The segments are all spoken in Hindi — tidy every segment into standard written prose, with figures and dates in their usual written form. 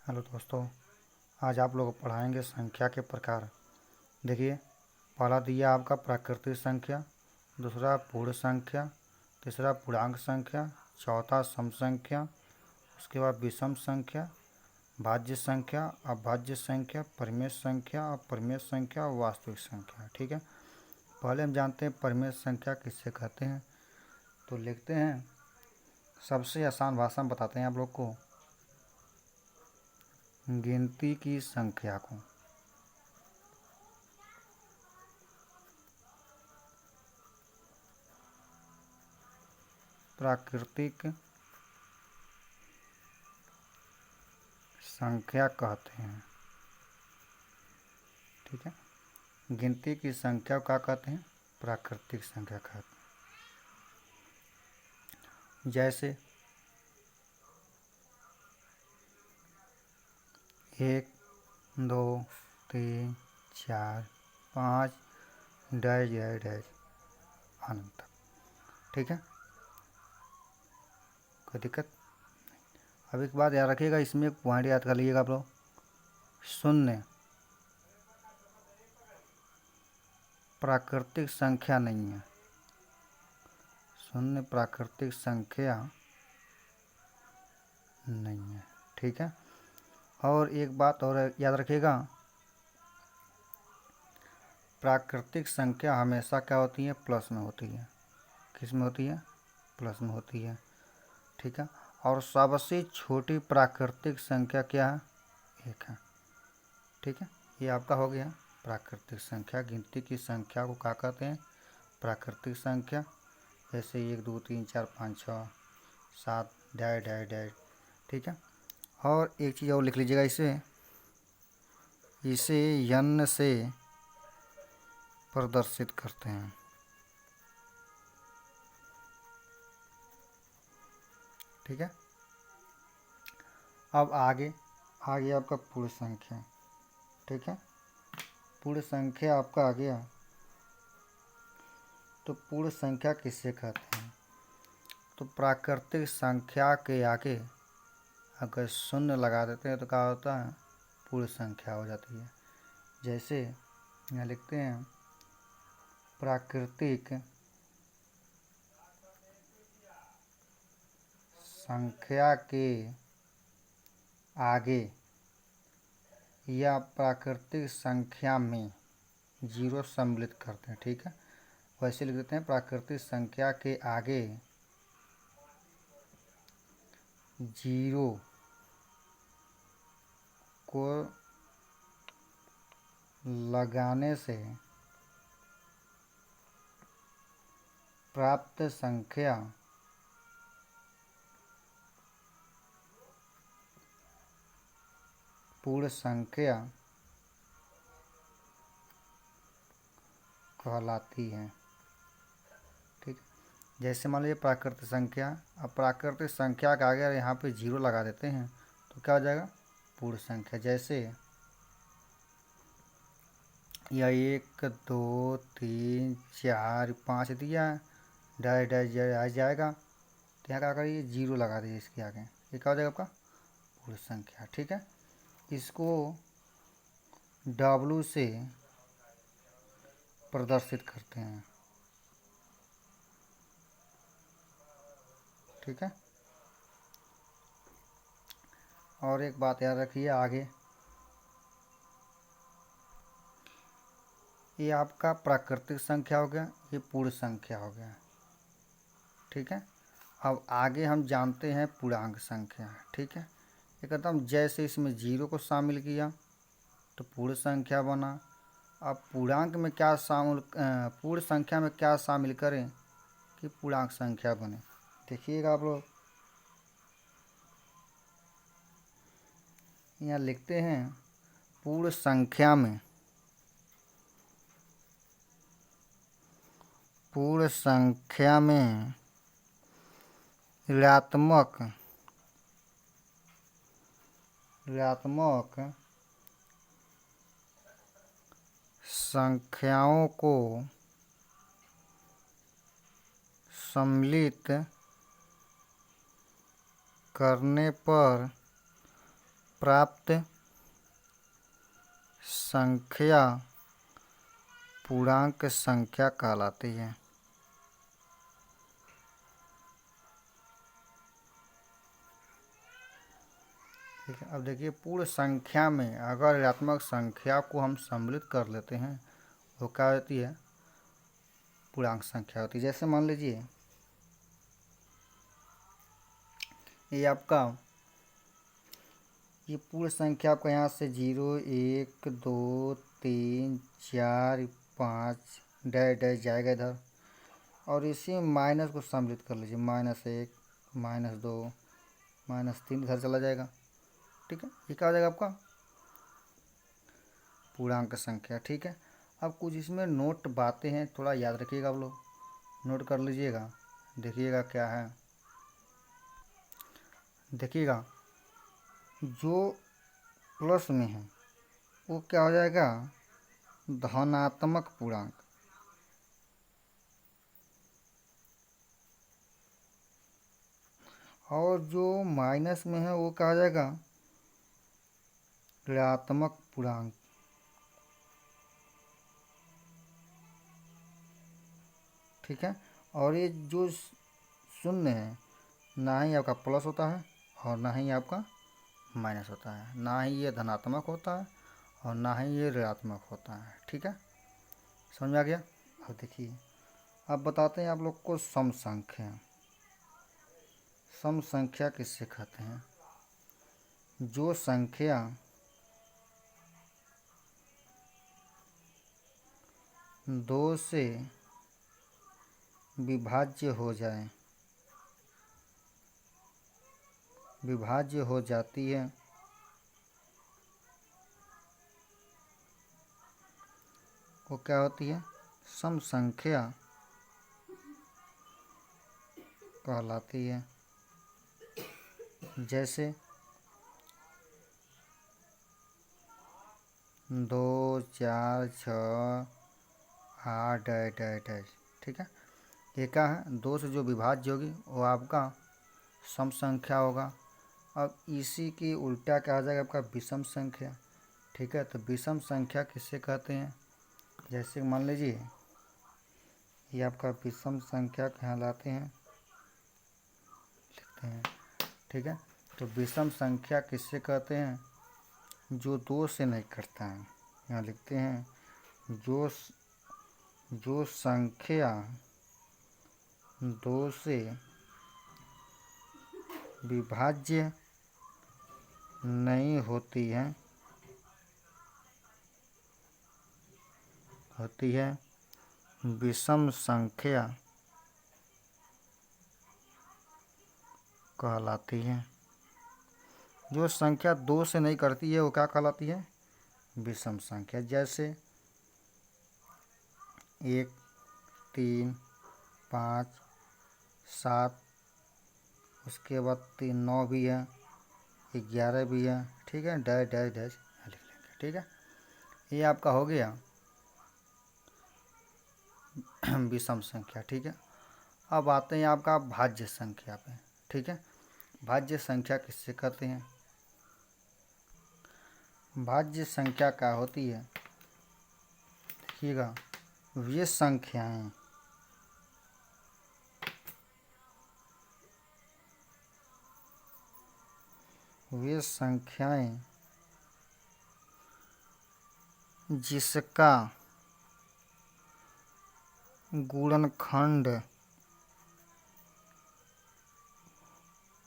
हेलो दोस्तों, आज आप लोग को पढ़ाएंगे संख्या के प्रकार। देखिए, पहला दिया आपका प्राकृतिक संख्या, दूसरा पूर्ण संख्या, तीसरा पूर्णांक संख्या, चौथा सम संख्या, उसके बाद विषम संख्या, भाज्य संख्या, अभाज्य संख्या, परिमेय संख्या, अपरिमेय संख्या और वास्तविक संख्या। ठीक है, पहले हम जानते हैं परिमेय संख्या किससे कहते हैं। तो लिखते हैं, सबसे आसान भाषा में बताते हैं आप लोग को। गिनती की संख्या को प्राकृतिक संख्या कहते हैं। ठीक है, गिनती की संख्या को क्या कहते हैं? प्राकृतिक संख्या कहते हैं। जैसे 1, 2, 3, 4, 5 डैश डैश डैश अनंत तक। ठीक है, कोई दिक्कत? अब एक बात याद रखिएगा, इसमें एक पॉइंट याद कर लीजिएगा आप लोग। शून्य प्राकृतिक संख्या नहीं है। शून्य प्राकृतिक संख्या नहीं है। ठीक है, और एक बात और याद रखिएगा, प्राकृतिक संख्या हमेशा क्या होती है? प्लस में होती है। किस में होती है? प्लस में होती है। ठीक है, और सबसे छोटी प्राकृतिक संख्या क्या है? 1 है। ठीक है, ये आपका हो गया प्राकृतिक संख्या। गिनती की संख्या को क्या कहते हैं? प्राकृतिक संख्या। जैसे 1, 2, 3, 4, 5, 6, 7 डैश डैश डैश। ठीक है, और एक चीज़ और लिख लीजिएगा, इसे यन से प्रदर्शित करते हैं। ठीक है, अब आगे आपका पूर्ण संख्या। ठीक है, पूर्ण संख्या आपका आ गया। तो पूर्ण संख्या किससे कहते हैं? तो प्राकृतिक संख्या के आगे अगर शून्य लगा देते हैं तो क्या होता है? पूर्ण संख्या हो जाती है। जैसे यहाँ लिखते हैं, प्राकृतिक संख्या के आगे या प्राकृतिक संख्या में 0 सम्मिलित करते हैं। ठीक है, वैसे लिख देते हैं, प्राकृतिक संख्या के आगे 0 को लगाने से प्राप्त संख्या पूर्ण संख्या कहलाती है। ठीक, जैसे मान लीजिए प्राकृतिक संख्या, अब प्राकृतिक संख्या का आगे यहाँ पे 0 लगा देते हैं तो क्या हो जाएगा? पूर्ण संख्या। जैसे या 1, 2, 3, 4, 5 दिया, डैश डैश डैश जाएगा तो यहाँ क्या करिए? 0 लगा दीजिए इसके आगे, ये क्या हो जाएगा आपका? पूर्ण संख्या। ठीक है, इसको W से प्रदर्शित करते हैं। ठीक है, और एक बात याद रखिए आगे, ये आपका प्राकृतिक संख्या हो गया, ये पूर्ण संख्या हो गया। ठीक है, अब आगे हम जानते हैं पूर्णांक संख्या। ठीक है, एकदम जैसे इसमें 0 को शामिल किया तो पूर्ण संख्या बना। अब पूर्णांक में क्या शामिल, पूर्ण संख्या में क्या शामिल करें कि पूर्णांक संख्या बने? देखिएगा आप लोग, यहाँ लिखते हैं, पूर्ण संख्या में ऋणात्मक संख्याओं को सम्मिलित करने पर प्राप्त संख्या पूर्णांक संख्या कहलाती है। ठीक है, अब देखिए पूर्ण संख्या में अगर ऋणात्मक संख्या को हम सम्मिलित कर लेते हैं वो क्या होती है, पूर्णांक संख्या होती है। जैसे मान लीजिए ये आपका ये पूर्ण संख्या आपका यहाँ से 0 1 2 3 4 5 डैश डैश जाएगा इधर, और इसी में माइनस को सम्मिलित कर लीजिए, -1 -2 -3 इधर चला जाएगा। ठीक है, ये क्या हो जाएगा आपका पूर्णांक संख्या। ठीक है, अब कुछ इसमें नोट बातें हैं, थोड़ा याद रखिएगा, आप लोग नोट कर लीजिएगा। देखिएगा क्या है, देखिएगा जो प्लस में है वो क्या हो जाएगा, धनात्मक पूर्णांक, और जो माइनस में है वो क्या हो जाएगा, ऋणात्मक पूर्णांक। ठीक है, और ये जो शून्य है ना ही आपका प्लस होता है और ना ही आपका माइनस होता है, ना ही ये धनात्मक होता है और ना ही ये ऋणात्मक होता है। ठीक है, समझ में आ गया। अब देखिए, अब बताते हैं आप लोग को सम संख्या। सम संख्या किससे कहते हैं, जो संख्या दो से विभाज्य हो जाए, विभाज्य हो जाती है, वो क्या होती है, सम संख्या कहलाती है। जैसे 2 4 6 8 डैश डैश डैश। ठीक है, ये क्या है, दो से जो विभाज्य होगी वो आपका सम संख्या होगा। अब इसी की उल्टा क्या हो जाएगा, आपका विषम संख्या। ठीक है, तो विषम संख्या किससे कहते हैं, जैसे मान लीजिए ये आपका विषम संख्या कहलाते हैं, लिखते हैं। ठीक है, तो विषम संख्या किससे कहते हैं, जो दो से नहीं करता है। यहाँ लिखते हैं, जो संख्या दो से विभाज्य नहीं होती है, विषम संख्या कहलाती है। जो संख्या दो से नहीं करती है वो क्या कहलाती है, विषम संख्या। जैसे 1 3 5 7, उसके बाद 3 9 भी है, 11 भी है। ठीक है, डैश डैश डैश लिख लेंगे। ठीक है, ये आपका हो गया विषम संख्या। ठीक है, अब आते हैं आपका भाज्य संख्या पे। ठीक है, भाज्य संख्या किससे कहते हैं, भाज्य संख्या क्या होती है, देखिएगा वे संख्याएं जिसका गुणनखंड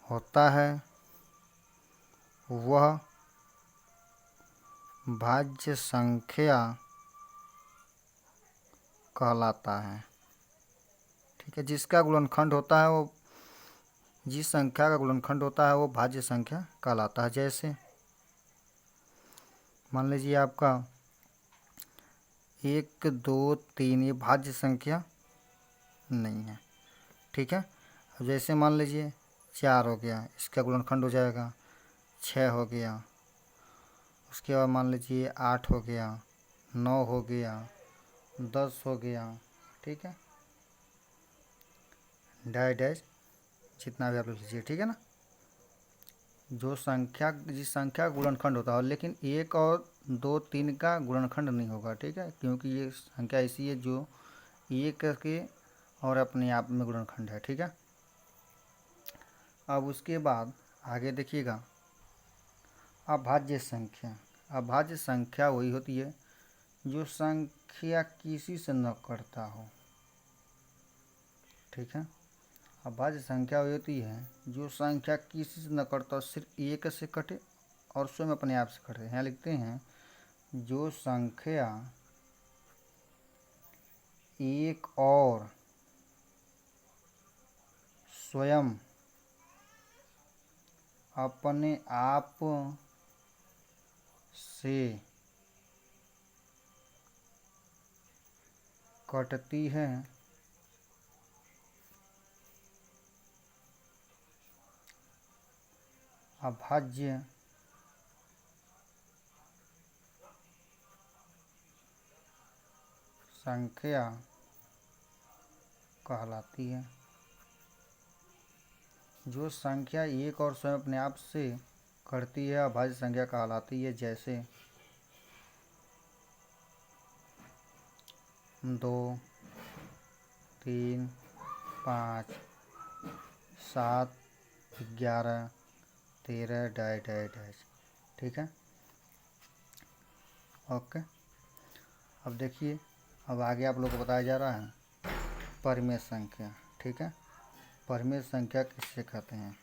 होता है वह भाज्य संख्या कहलाता है। ठीक है, जिसका गुणनखंड होता है वो, जिस संख्या का गुणनखंड होता है वो भाज्य संख्या कहलाता है। जैसे मान लीजिए आपका 1 2 3 ये भाज्य संख्या नहीं है। ठीक है, अब जैसे मान लीजिए 4 हो गया, इसका गुणनखंड हो जाएगा 6 हो गया, उसके बाद मान लीजिए 8 हो गया, 9 हो गया, 10 हो गया। ठीक है, डैश डैश जितना भी आप लिख लीजिए। ठीक है ना, जो संख्या जिस संख्या का गुणनखंड होता है, लेकिन 1 और 2 3 का गुणनखंड नहीं होगा, ठीक है, क्योंकि ये संख्या ऐसी है जो 1 के और अपने आप में गुणनखंड है, ठीक है। अब उसके बाद आगे देखिएगा, अभाज्य संख्या। अभाज्य संख्या वही होती है जो संख्या किसी से न कटता हो, ठीक है। अभाज्य संख्या वही होती है जो संख्या किसी से न कटता हो, सिर्फ 1 से कटे और स्वयं अपने आप से कटे। यहाँ लिखते हैं जो संख्या 1 और स्वयं अपने आप से कटती है अभाज्य संख्या कहलाती है। जो संख्या 1 और स्वयं अपने आप से कटती है अभाज्य संख्या कहलाती है। जैसे 2 3 5 7 11 13 डैश डैश डैश, ठीक है, ओके। अब देखिए, अब आगे आप लोग को बताया जा रहा है परिमेय संख्या, ठीक है। परिमेय संख्या किससे कहते हैं?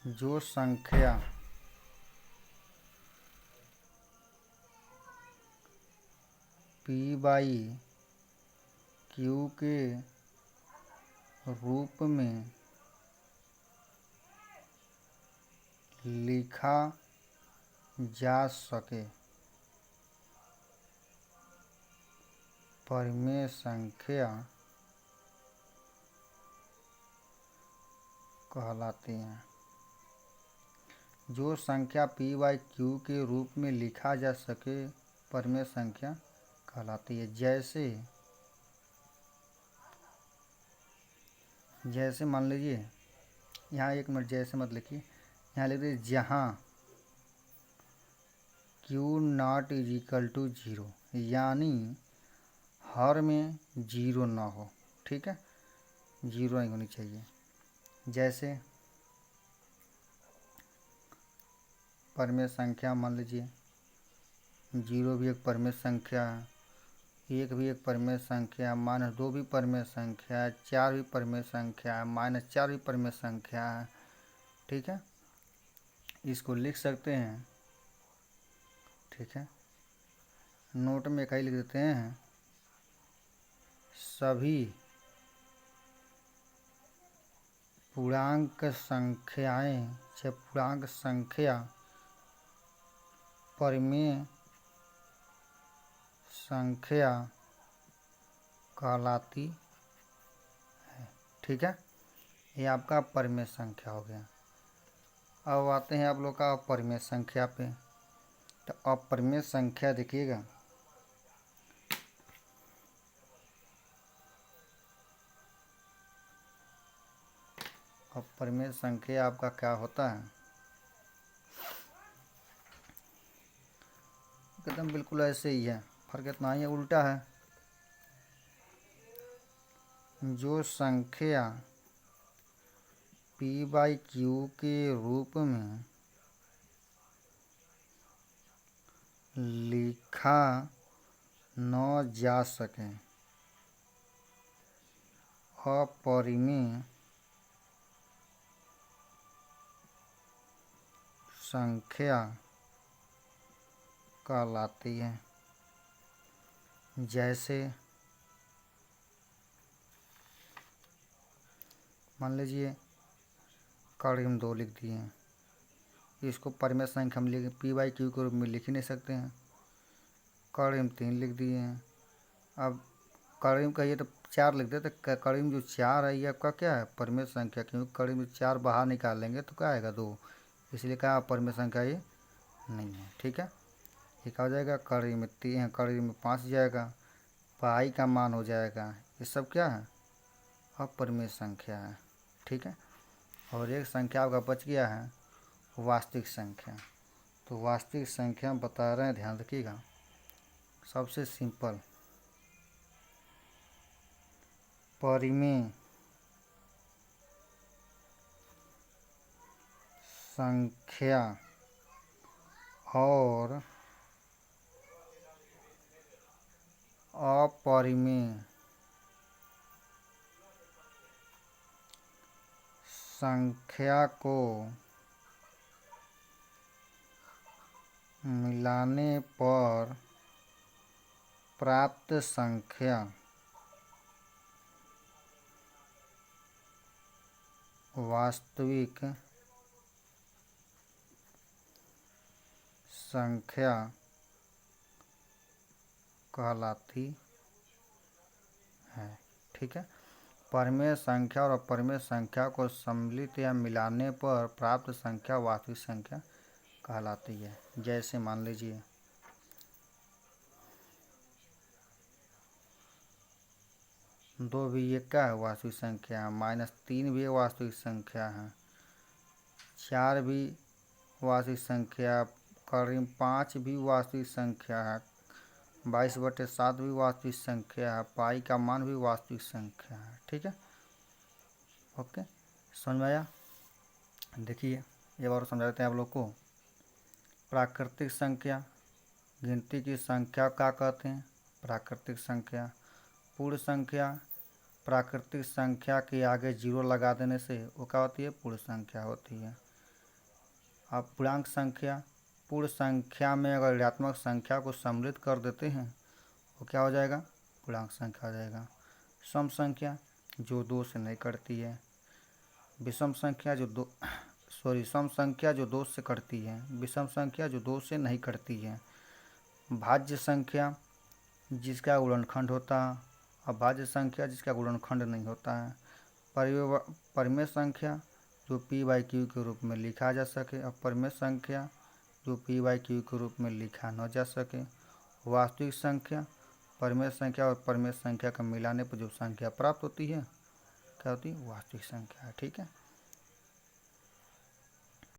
जो संख्या P/Q के रूप में लिखा जा सके परिमेय संख्या कहलाती हैं। जो संख्या P/Q के रूप में लिखा जा सके परिमेय संख्या कहलाती है। जैसे मान लीजिए, यहाँ 1 मिनट, जैसे मत लिखिए, यहाँ लिख दीजिए जहाँ Q≠0, यानी हर में 0 ना हो, ठीक है, 0 नहीं होनी चाहिए। जैसे परिमेय संख्या मान लीजिए 0 भी एक परिमेय संख्या है, 1 भी एक परिमेय संख्या, -2 भी परिमेय संख्या है, 4 भी परिमेय संख्या है, -4 भी परिमेय संख्या है, ठीक है। इसको लिख सकते हैं, ठीक है, नोट में कहीं लिख देते हैं सभी पूर्णांक संख्याएं, चाहे पूर्णांक संख्या परिमेय संख्या कहलाती है, ठीक है। ये आपका परिमेय संख्या हो गया। अब आते हैं आप लोग का अपरिमेय संख्या पे। तो अपरिमेय संख्या देखिएगा, अपरिमेय संख्या आपका क्या होता है, एकदम बिल्कुल ऐसे ही है, फर्क इतना ही है, उल्टा है। जो संख्या P/Q के रूप में लिखा न जा सके अपरिमेय संख्या कहलाती है। जैसे मान लीजिए कड़ी हम 2 लिख दिए हैं, इसको परिमेय संख्या हम लिख P/Q के रूप में लिख ही नहीं सकते हैं। कड़ी हम 3 लिख दिए हैं, अब कड़ी में कहिए तो 4 लिख दे, तो कड़ी में जो 4 है ये आपका क्या है, परिमेय संख्या, क्योंकि कड़ी में 4 बाहर निकाल लेंगे तो क्या आएगा 2, इसलिए क्या परिमेय संख्या ये नहीं है, ठीक है। ये क्या हो जाएगा, कड़ी में 3, कड़ी में 5 जाएगा, पाई का मान हो जाएगा। ये सब क्या है, अपरिमेय संख्या है। ठीक है, और एक संख्या आपका बच गया है, वास्तविक संख्या। तो वास्तविक संख्या बता रहे हैं, ध्यान रखिएगा। सबसे सिंपल परिमेय संख्या और अपरिमेय संख्या को मिलाने पर प्राप्त संख्या वास्तविक संख्या कहलाती है। ठीक है, परिमेय संख्या और अपरिमेय संख्या को सम्मिलित या मिलाने पर प्राप्त संख्या वास्तविक संख्या कहलाती है। जैसे मान लीजिए 2 भी एक का है वास्तविक संख्या है, -3 भी एक वास्तविक संख्या है, 4 भी वास्तविक संख्या, करीब 5 भी वास्तविक संख्या है, 22/7 भी वास्तविक संख्या है, पाई का मान भी वास्तविक संख्या है। ठीक है, ओके, समझ में आया। देखिए एक बार समझा देते हैं आप लोग को। प्राकृतिक संख्या, गिनती की संख्या क्या कहते हैं, प्राकृतिक संख्या। पूर्ण संख्या, प्राकृतिक संख्या के आगे 0 लगा देने से वो क्या होती है, पूर्ण संख्या होती है। अब पूर्णांक संख्या, पूर्ण संख्या में अगर ऋणात्मक संख्या को सम्मिलित कर देते हैं वो क्या हो जाएगा, पूर्णांक संख्या हो जाएगा। सम संख्या जो 2 से नहीं कटती है, विषम संख्या जो सम संख्या जो 2 से कटती है, विषम संख्या जो 2 से नहीं कटती है। भाज्य संख्या जिसका गुणनखंड होता है, अभाज्य संख्या जिसका गुणनखंड नहीं होता है। परिमेय संख्या जो p/q के रूप में लिखा जा सके, अपरिमेय संख्या जो p/q के रूप में लिखा न जा सके। वास्तविक संख्या, परिमेय संख्या और परिमेय संख्या का मिलाने पर जो संख्या प्राप्त होती है क्या होती है, वास्तविक संख्या है। ठीक है।